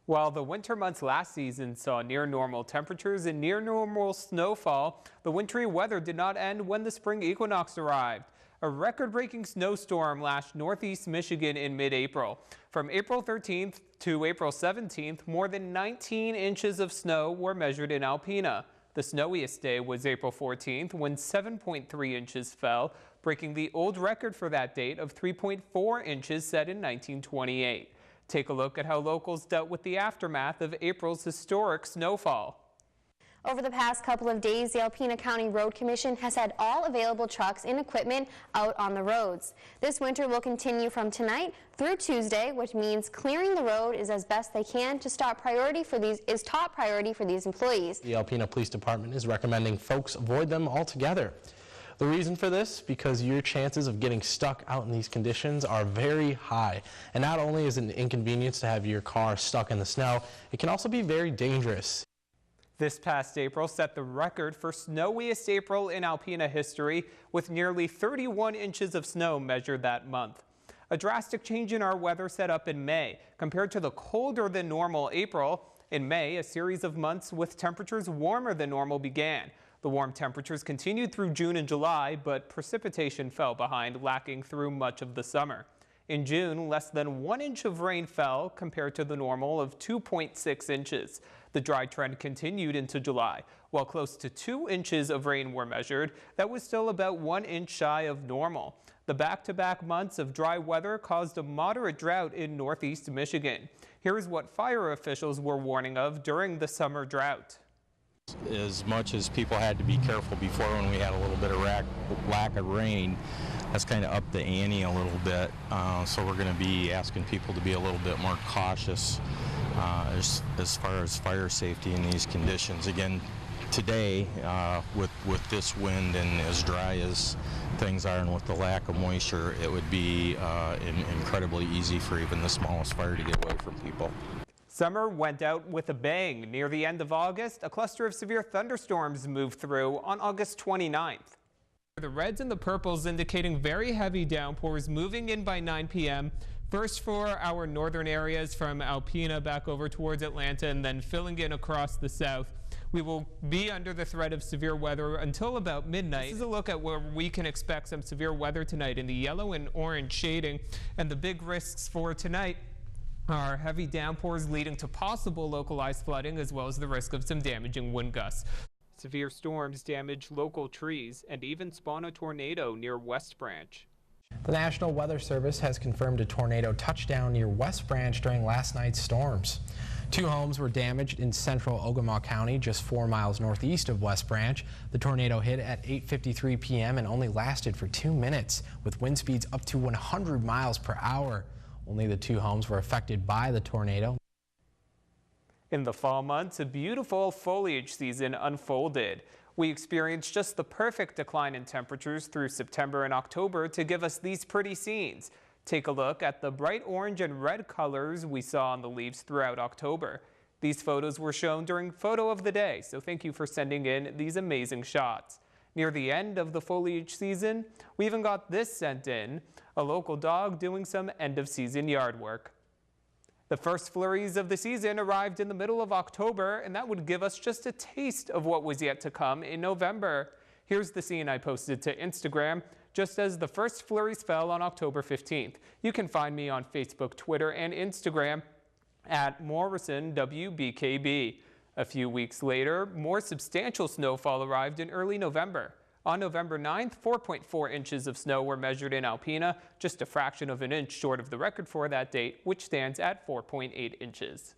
While the winter months last season saw near normal temperatures and near normal snowfall, the wintry weather did not end when the spring equinox arrived. A record-breaking snowstorm lashed northeast Michigan in mid-April. From April 13th to April 17th, more than 19 inches of snow were measured in Alpena. The snowiest day was April 14th, when 7.3 inches fell, breaking the old record for that date of 3.4 inches set in 1928. Take a look at how locals dealt with the aftermath of April's historic snowfall. Over the past couple of days, the Alpena County Road Commission has had all available trucks and equipment out on the roads. This winter will continue from tonight through Tuesday, which means clearing the road is as best they can to top priority for these employees. The Alpena Police Department is recommending folks avoid them altogether. The reason for this, because your chances of getting stuck out in these conditions are very high. And not only is it an inconvenience to have your car stuck in the snow, it can also be very dangerous. This past April set the record for snowiest April in Alpena history, with nearly 31 inches of snow measured that month. A drastic change in our weather set up in May. Compared to the colder than normal April, in May, a series of months with temperatures warmer than normal began. The warm temperatures continued through June and July, but precipitation fell behind, lacking through much of the summer. In June, less than 1 inch of rain fell compared to the normal of 2.6 inches. The dry trend continued into July. While close to 2 inches of rain were measured, that was still about 1 inch shy of normal. The back-to-back months of dry weather caused a moderate drought in northeast Michigan. Here is what fire officials were warning of during the summer drought. As much as people had to be careful before when we had a little bit of lack of rain, that's kind of upped the ante a little bit. So we're going to be asking people to be a little bit more cautious as far as fire safety in these conditions. Again, today, with this wind and as dry as things are and with the lack of moisture, it would be incredibly easy for even the smallest fire to get away from people. Summer went out with a bang. Near the end of August, a cluster of severe thunderstorms moved through on August 29th. The reds and the purples indicating very heavy downpours moving in by 9 p.m. First for our northern areas from Alpena back over towards Atlanta and then filling in across the south. We will be under the threat of severe weather until about midnight. This is a look at where we can expect some severe weather tonight in the yellow and orange shading. And the big risks for tonight are heavy downpours leading to possible localized flooding, as well as the risk of some damaging wind gusts. Severe storms damage local trees and even spawn a tornado near West Branch. The National Weather Service has confirmed a tornado touchdown near West Branch during last night's storms. 2 homes were damaged in central Ogemaw County, just 4 miles northeast of West Branch. The tornado hit at 8:53 p.m. and only lasted for 2 minutes, with wind speeds up to 100 miles per hour. Only the 2 homes were affected by the tornado. In the fall months, a beautiful foliage season unfolded. We experienced just the perfect decline in temperatures through September and October to give us these pretty scenes. Take a look at the bright orange and red colors we saw on the leaves throughout October. These photos were shown during Photo of the Day, so thank you for sending in these amazing shots. Near the end of the foliage season, we even got this sent in, a local dog doing some end-of-season yard work. The first flurries of the season arrived in the middle of October, and that would give us just a taste of what was yet to come in November. Here's the scene I posted to Instagram just as the first flurries fell on October 15th. You can find me on Facebook, Twitter, and Instagram at Morrison WBKB. A few weeks later, more substantial snowfall arrived in early November. On November 9th, 4.4 inches of snow were measured in Alpena, just a fraction of an inch short of the record for that date, which stands at 4.8 inches.